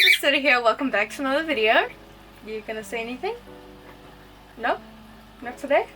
guys, it's Betta here. Welcome back to another video. You gonna say anything? No? Not today?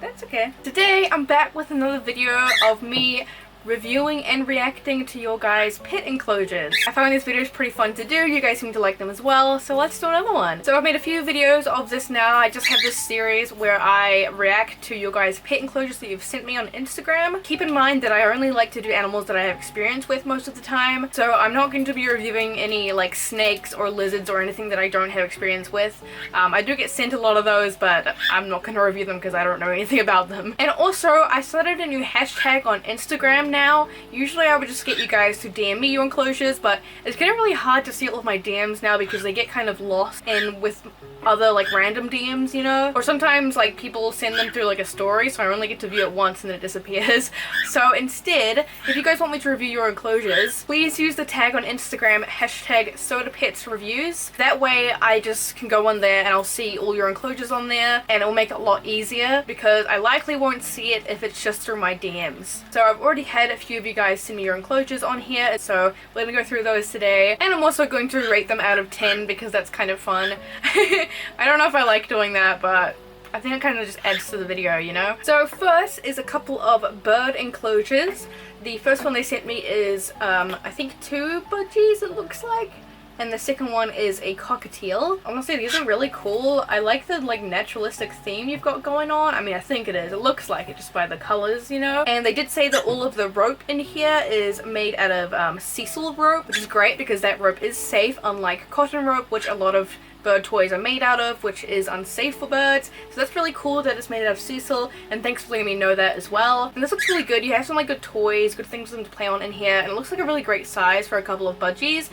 That's okay. Today I'm back with another video of me reviewing and reacting to your guys' pet enclosures. I find these videos pretty fun to do. You guys seem to like them as well, so let's do another one. So I've made a few videos of this now. I just have this series where I react to your guys' pet enclosures that you've sent me on Instagram. Keep in mind that I only like to do animals that I have experience with most of the time, so I'm not going to be reviewing any like snakes or lizards or anything that I don't have experience with. I do get sent a lot of those, but I'm not going to review them because I don't know anything about them. And also, I started a new hashtag on Instagram now. Usually I would just get you guys to DM me your enclosures, but it's getting really hard to see all of my DMs now because they get kind of lost in with other like random DMs, you know? Or sometimes like people send them through like a story, so I only get to view it once and then it disappears. So instead, if you guys want me to review your enclosures, please use the tag on Instagram hashtag SodaPetsReviews. That way I just can go on there and I'll see all your enclosures on there, and it will make it a lot easier because I likely won't see it if it's just through my DMs. So I've already had a few of you guys send me your enclosures on here, so we're gonna go through those today, and I'm also going to rate them out of 10 because that's kind of fun. I don't know if I like doing that, but I think it kind of just adds to the video, you know? So first is a couple of bird enclosures. The first one they sent me is I think 2 budgies, it looks like. And the second one is a cockatiel. Honestly, these are really cool. I like the like naturalistic theme you've got going on. I mean, I think it is. It looks like it just by the colors, you know. And they did say that all of the rope in here is made out of sisal rope, which is great because that rope is safe, unlike cotton rope, which a lot of bird toys are made out of, which is unsafe for birds. So that's really cool that it's made out of sisal, and thanks for letting me know that as well. And this looks really good. You have some like good toys, good things for them to play on in here, and it looks like a really great size for a couple of budgies.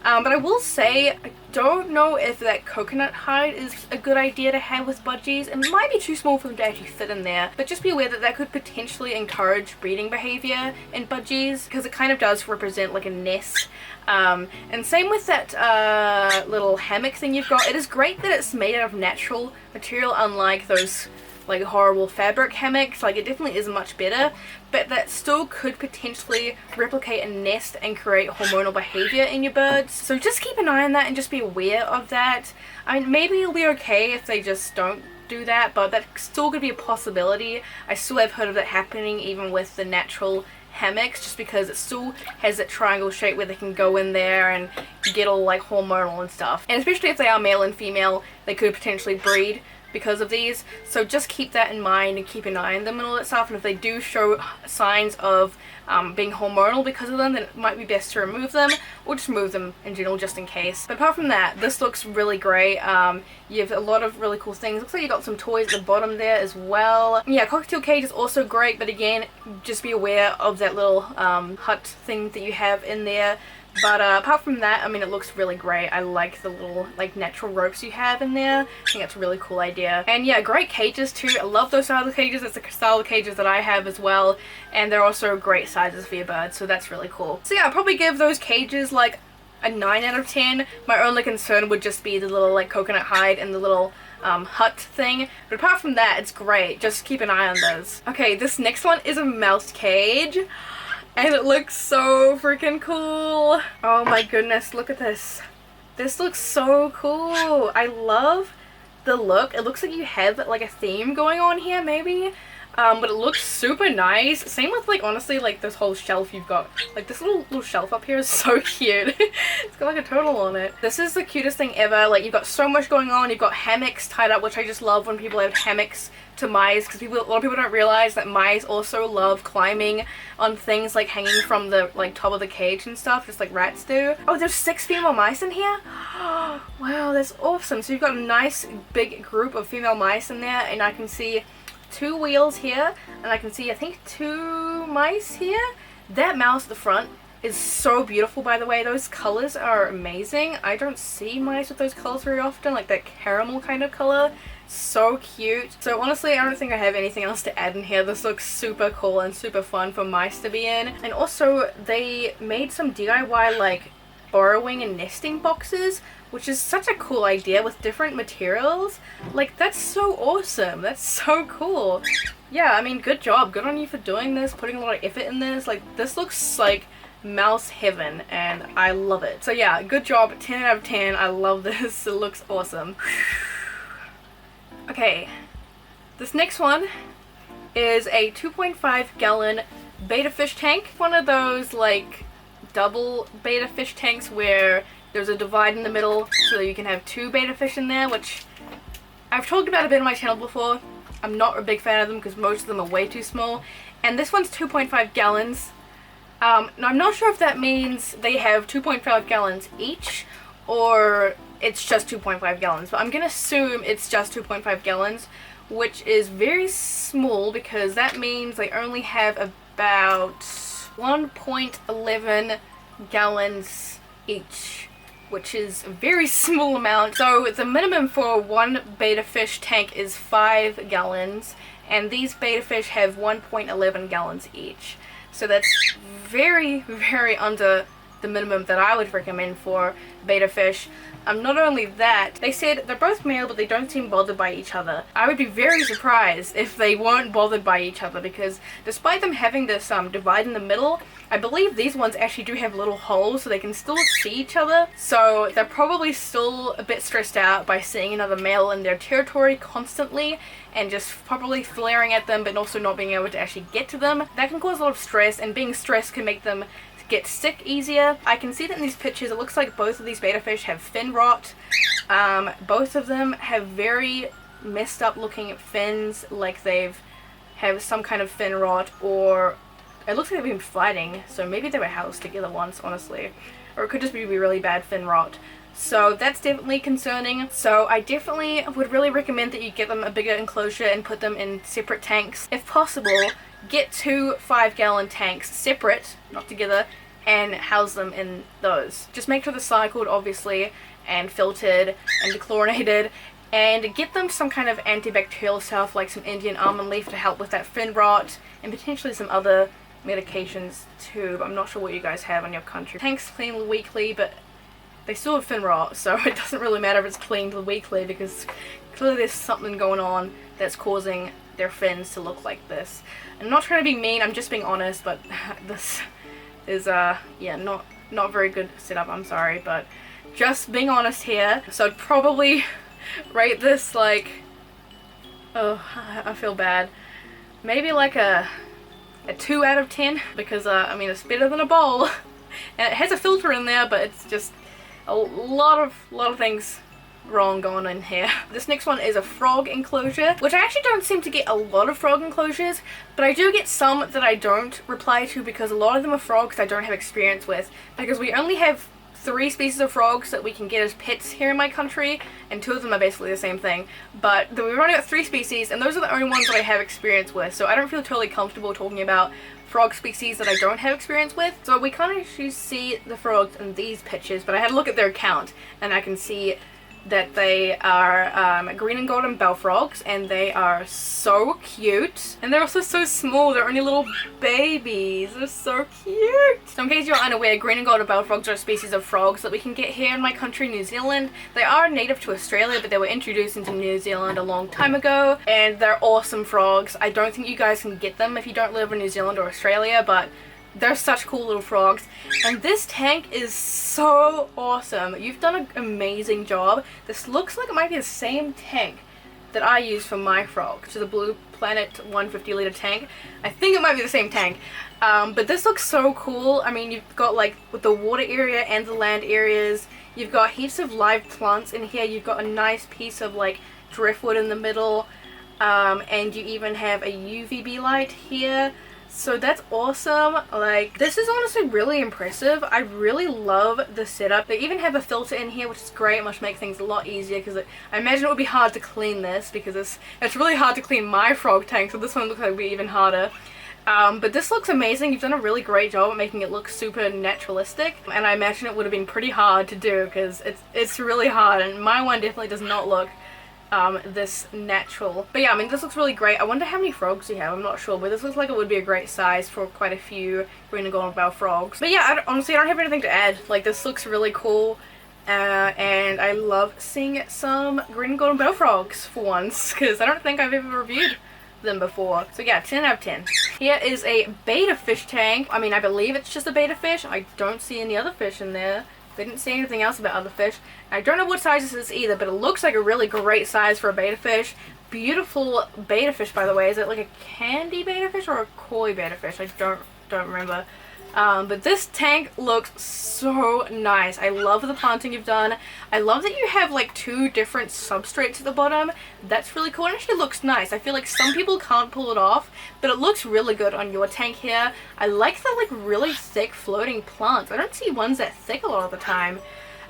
But I will say, I don't know if that coconut hide is a good idea to have with budgies. It might be too small for them to actually fit in there, but just be aware that that could potentially encourage breeding behavior in budgies, because it kind of does represent like a nest. And same with that little hammock thing you've got. It is great that it's made out of natural material, unlike those like horrible fabric hammocks. Like, it definitely is much better, but that still could potentially replicate a nest and create hormonal behavior in your birds. So just keep an eye on that and just be aware of that. I mean, maybe it'll be okay if they just don't do that, but that's still gonna be a possibility. I still have heard of that happening even with the natural hammocks, just because it still has that triangle shape where they can go in there and get all like hormonal and stuff. And especially if they are male and female, they could potentially breed because of these. So just keep that in mind and keep an eye on them and all that stuff. And if they do show signs of being hormonal because of them, then it might be best to remove them, or just move them in general just in case. But apart from that, this looks really great. You have a lot of really cool things. Looks like you got some toys at the bottom there as well. Yeah, cockatiel cage is also great, but again, just be aware of that little hut thing that you have in there. But apart from that, I mean, it looks really great. I like the little like natural ropes you have in there. I think that's a really cool idea. And yeah, great cages too. I love those style of cages. It's the style of cages that I have as well, and they're also great sizes for your birds, so that's really cool. So yeah, I'll probably give those cages like a 9 out of 10. My only concern would just be the little like coconut hide and the little hut thing, but apart from that, it's great. Just keep an eye on those. Okay, this next one is a mouse cage, and it looks so freaking cool. Oh my goodness, look at this. This looks so cool. I love the look. It looks like you have like a theme going on here maybe. But it looks super nice. Same with like, honestly, like this whole shelf you've got. Like this little shelf up here is so cute. It's got like a turtle on it. This is the cutest thing ever. Like, you've got so much going on. You've got hammocks tied up, which I just love when people have hammocks to mice, because a lot of people don't realize that mice also love climbing on things like hanging from the like top of the cage and stuff, just like rats do. Oh, there's 6 female mice in here. Wow, that's awesome. So you've got a nice big group of female mice in there, and I can see 2 wheels here, and I can see I think 2 mice here. That mouse at the front is so beautiful, by the way. Those colors are amazing. I don't see mice with those colors very often, like that caramel kind of color. So cute. So honestly, I don't think I have anything else to add in here. This looks super cool and super fun for mice to be in. And also, they made some DIY like burrowing and nesting boxes, which is such a cool idea with different materials. Like, that's so awesome. That's so cool. Yeah, I mean, good job. Good on you for doing this, putting a lot of effort in this. Like, this looks like mouse heaven, and I love it. So yeah, good job, 10 out of 10. I love this. It looks awesome. Okay, this next one is a 2.5 gallon betta fish tank. One of those like double betta fish tanks where there's a divide in the middle so that you can have 2 betta fish in there, which I've talked about a bit on my channel before. I'm not a big fan of them because most of them are way too small, and this one's 2.5 gallons. Now I'm not sure if that means they have 2.5 gallons each or it's just 2.5 gallons, but I'm gonna assume it's just 2.5 gallons, which is very small because that means they only have about 1.11 gallons each, which is a very small amount. So the minimum for one betta fish tank is 5 gallons, and these betta fish have 1.11 gallons each. So that's very, very under the minimum that I would recommend for betta fish. Not only that, they said they're both male but they don't seem bothered by each other. I would be very surprised if they weren't bothered by each other, because despite them having this divide in the middle, I believe these ones actually do have little holes so they can still see each other. So they're probably still a bit stressed out by seeing another male in their territory constantly and just probably flaring at them but also not being able to actually get to them. That can cause a lot of stress, and being stressed can make them get sick easier. I can see that in these pictures it looks like both of these betta fish have fin rot. Both of them have very messed up looking fins, like they've have some kind of fin rot, or it looks like they've been fighting, so maybe they were housed together once, honestly, or it could just be really bad fin rot. So that's definitely concerning. So I definitely would really recommend that you get them a bigger enclosure and put them in separate tanks. If possible, get 2 5-gallon tanks separate, not together, and house them in those. Just make sure they're cycled, obviously, and filtered and dechlorinated, and get them some kind of antibacterial stuff like some Indian almond leaf to help with that fin rot, and potentially some other medications too, but I'm not sure what you guys have in your country. Tanks clean weekly, but they still have fin rot, so it doesn't really matter if it's cleaned weekly because clearly there's something going on that's causing their fins to look like this. I'm not trying to be mean, I'm just being honest, but this is yeah, not very good setup, I'm sorry, but just being honest here. So I'd probably rate this like, oh, I feel bad, maybe like a 2 out of 10, because I mean, it's better than a bowl and it has a filter in there, but it's just a lot of things wrong going on here. This next one is a frog enclosure, which I actually don't seem to get a lot of frog enclosures, but I do get some that I don't reply to because a lot of them are frogs I don't have experience with, because we only have 3 species of frogs that we can get as pets here in my country, and 2 of them are basically the same thing, but we've only got 3 species, and those are the only ones that I have experience with, so I don't feel totally comfortable talking about frog species that I don't have experience with. So we can't actually see the frogs in these pictures, but I had a look at their account and I can see that they are green and golden bell frogs, and they are so cute, and they're also so small. They're only little babies. They're so cute. So in case you're unaware, green and golden bell frogs are a species of frogs that we can get here in my country, New Zealand. They are native to Australia, but they were introduced into New Zealand a long time ago, and they're awesome frogs. I don't think you guys can get them if you don't live in New Zealand or Australia, but they're such cool little frogs, and this tank is so awesome. You've done an amazing job. This looks like it might be the same tank that I use for my frog, which is a Blue Planet 150 liter tank. I think it might be the same tank, but this looks so cool. I mean, you've got like with the water area and the land areas, you've got heaps of live plants in here. You've got a nice piece of like driftwood in the middle, and you even have a UVB light here. So that's awesome. Like, this is honestly really impressive. I really love the setup. They even have a filter in here, which is great, which makes things a lot easier, because I imagine it would be hard to clean this, because it's really hard to clean my frog tank, so this one looks like it would be even harder. But this looks amazing. You've done a really great job at making it look super naturalistic, and I imagine it would have been pretty hard to do, because it's really hard, and my one definitely does not look this natural. But yeah, I mean, this looks really great. I wonder how many frogs you have. I'm not sure, but this looks like it would be a great size for quite a few green and golden bell frogs. But yeah, honestly, I don't have anything to add. Like, this looks really cool, and I love seeing some green and golden bell frogs for once, because I don't think I've ever reviewed them before. So yeah, 10 out of 10. Here is a betta fish tank. I mean, I believe it's just a betta fish. I don't see any other fish in there. They didn't say anything else about other fish. I don't know what size this is either, but it looks like a really great size for a betta fish. Beautiful betta fish, by the way. Is it like a candy betta fish or a koi betta fish? I don't remember. But this tank looks so nice. I love the planting you've done. I love that you have like 2 different substrates at the bottom. That's really cool. It actually looks nice. I feel like some people can't pull it off, but it looks really good on your tank here. I like the like really thick floating plants. I don't see ones that thick a lot of the time.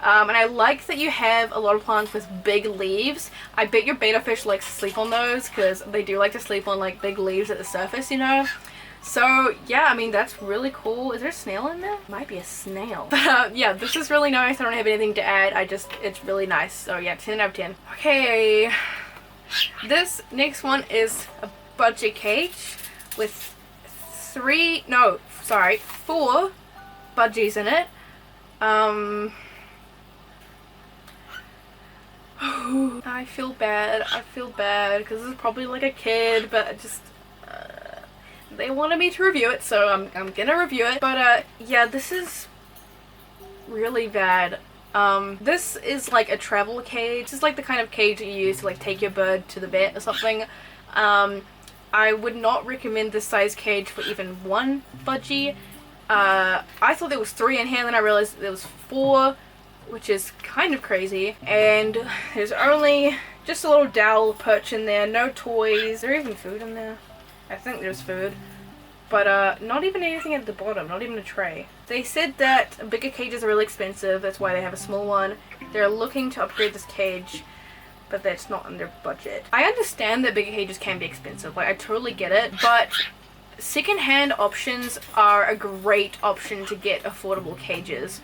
And I like that you have a lot of plants with big leaves. I bet your betta fish likes to sleep on those because they do like to sleep on like big leaves at the surface, you know. So yeah, I mean, that's really cool. Is there a snail in there? Might be a snail. But yeah, this is really nice. I don't have anything to add. It's really nice. So yeah, 10 out of 10. Okay, this next one is a budgie cage with 4 budgies in it. I feel bad. Because this is probably like a kid, but they wanted me to review it, so I'm gonna review it. But yeah, this is really bad. This is like a travel cage. This is like the kind of cage that you use to like take your bird to the vet or something. I would not recommend this size cage for even 1 budgie. I thought there was 3 in here, then I realized there was 4, which is kind of crazy. And there's only just a little dowel perch in there, no toys. Is there even food in there? I think there's food, but not even anything at the bottom, not even a tray. They said that bigger cages are really expensive, that's why they have a small one. They're looking to upgrade this cage, but that's not in their budget. I understand that bigger cages can be expensive, like I totally get it, but second-hand options are a great option to get affordable cages.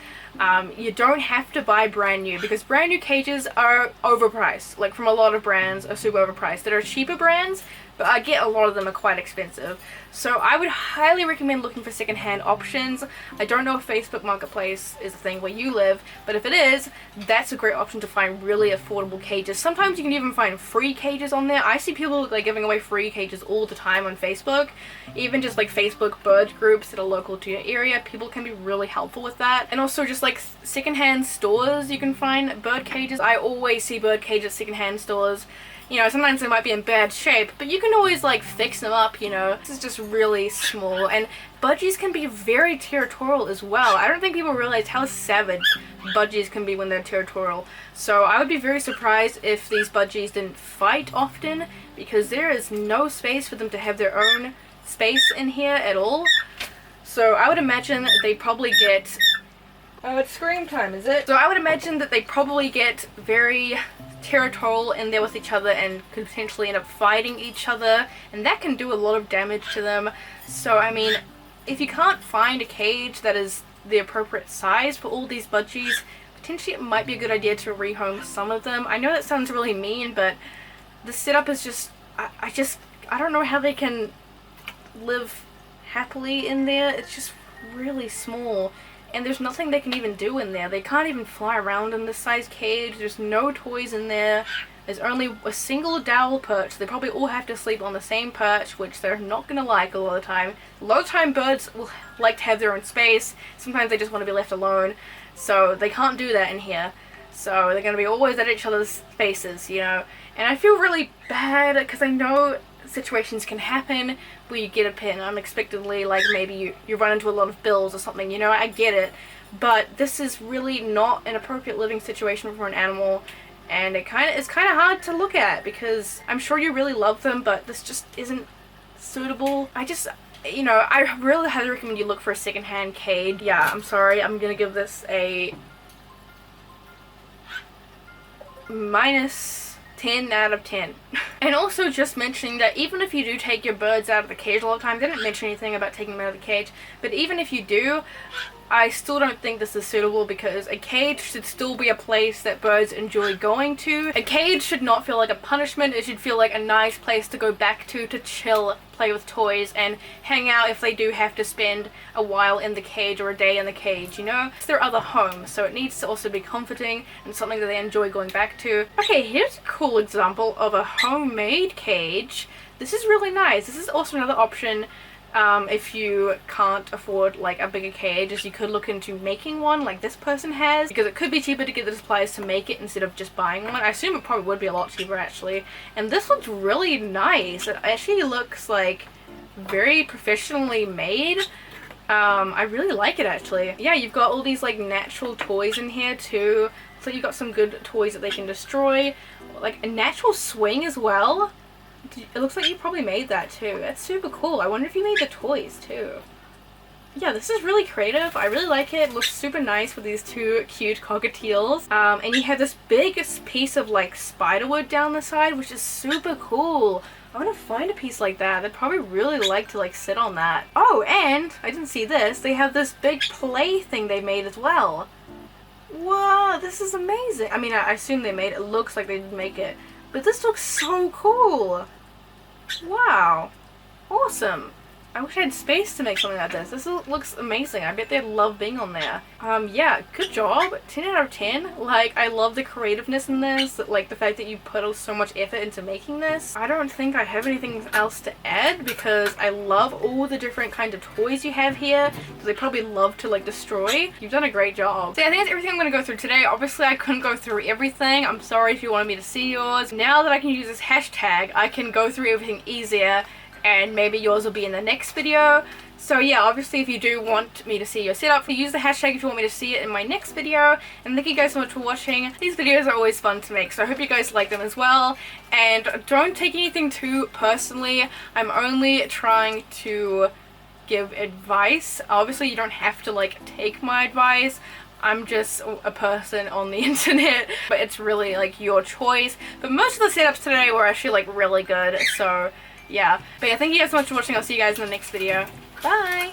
You don't have to buy brand new, because brand new cages are overpriced. Like, from a lot of brands are super overpriced. There are cheaper brands, but I get a lot of them are quite expensive. So I would highly recommend looking for second-hand options. I don't know if Facebook Marketplace is a thing where you live, but if it is, that's a great option to find really affordable cages. Sometimes you can even find free cages on there. I see people like giving away free cages all the time on Facebook. Even just like Facebook bird groups that are local to your area, people can be really helpful with that. And also just like second-hand stores, you can find bird cages. I always see bird cages at second-hand stores. You know, sometimes they might be in bad shape, but you can always like fix them up, you know. This is just really small, and budgies can be very territorial as well. I don't think people realize how savage budgies can be when they're territorial. So I would be very surprised if these budgies didn't fight often, because there is no space for them to have their own space in here at all. So I would imagine they probably get... Oh, it's scream time, is it? So I would imagine that they probably get very territorial in there with each other and could potentially end up fighting each other, and that can do a lot of damage to them. So I mean, if you can't find a cage that is the appropriate size for all these budgies, potentially it might be a good idea to rehome some of them. I know that sounds really mean, but the setup is just, I don't know how they can live happily in there. It's just really small. And there's nothing they can even do in there. They can't even fly around in this size cage. There's no toys in there. There's only a single dowel perch. They probably all have to sleep on the same perch, which they're not going to like a lot of the time. A lot of time birds will like to have their own space. Sometimes they just want to be left alone. So they can't do that in here. So they're going to be always at each other's faces, you know. And I feel really bad because I know situations can happen where you get a pet unexpectedly, like maybe you run into a lot of bills or something, you know. I get it, but this is really not an appropriate living situation for an animal, and it's kind of hard to look at because I'm sure you really love them, but this just isn't suitable. You know, I really highly recommend you look for a second-hand cage. Yeah, I'm sorry, I'm gonna give this a minus 10 out of 10. And also just mentioning that even if you do take your birds out of the cage a lot of times, they didn't mention anything about taking them out of the cage, but even if you do, I still don't think this is suitable because a cage should still be a place that birds enjoy going to. A cage should not feel like a punishment. It should feel like a nice place to go back to chill, play with toys, and hang out if they do have to spend a while in the cage or a day in the cage, you know? It's their other home, so it needs to also be comforting and something that they enjoy going back to. Okay, here's a cool example of a homemade cage this is really nice. This is also another option. If you can't afford like a bigger cage, as you could look into making one like this person has, because it could be cheaper to get the supplies to make it instead of just buying one. I assume it probably would be a lot cheaper actually. And this looks really nice. It actually looks like very professionally made. I really like it actually. Yeah, you've got all these like natural toys in here too. So you've got some good toys that they can destroy. Like a natural swing as well. It looks like you probably made that too. That's super cool. I wonder if you made the toys too. Yeah, this is really creative. I really like it. It looks super nice with these two cute cockatiels. And you have this big piece of like spiderwood down the side, which is super cool. I want to find a piece like that. I'd probably really like to like sit on that. Oh, and I didn't see this. They have this big play thing they made as well. Wow, this is amazing. I mean, I assume they made it. It looks like they did make it. But this looks so cool. Wow. Awesome. I wish I had space to make something like this. This looks amazing. I bet they'd love being on there. Yeah, good job. 10 out of 10. Like, I love the creativeness in this. Like, the fact that you put so much effort into making this. I don't think I have anything else to add because I love all the different kinds of toys you have here. They probably love to, like, destroy. You've done a great job. So yeah, I think that's everything I'm going to go through today. Obviously, I couldn't go through everything. I'm sorry if you wanted me to see yours. Now that I can use this hashtag, I can go through everything easier. And maybe yours will be in the next video. So yeah, obviously if you do want me to see your setup, use the hashtag if you want me to see it in my next video. And thank you guys so much for watching. These videos are always fun to make, so I hope you guys like them as well. And don't take anything too personally. I'm only trying to give advice. Obviously you don't have to like take my advice. I'm just a person on the internet, but it's really like your choice. But most of the setups today were actually like really good, so yeah. But yeah, thank you guys so much for watching. I'll see you guys in the next video. Bye!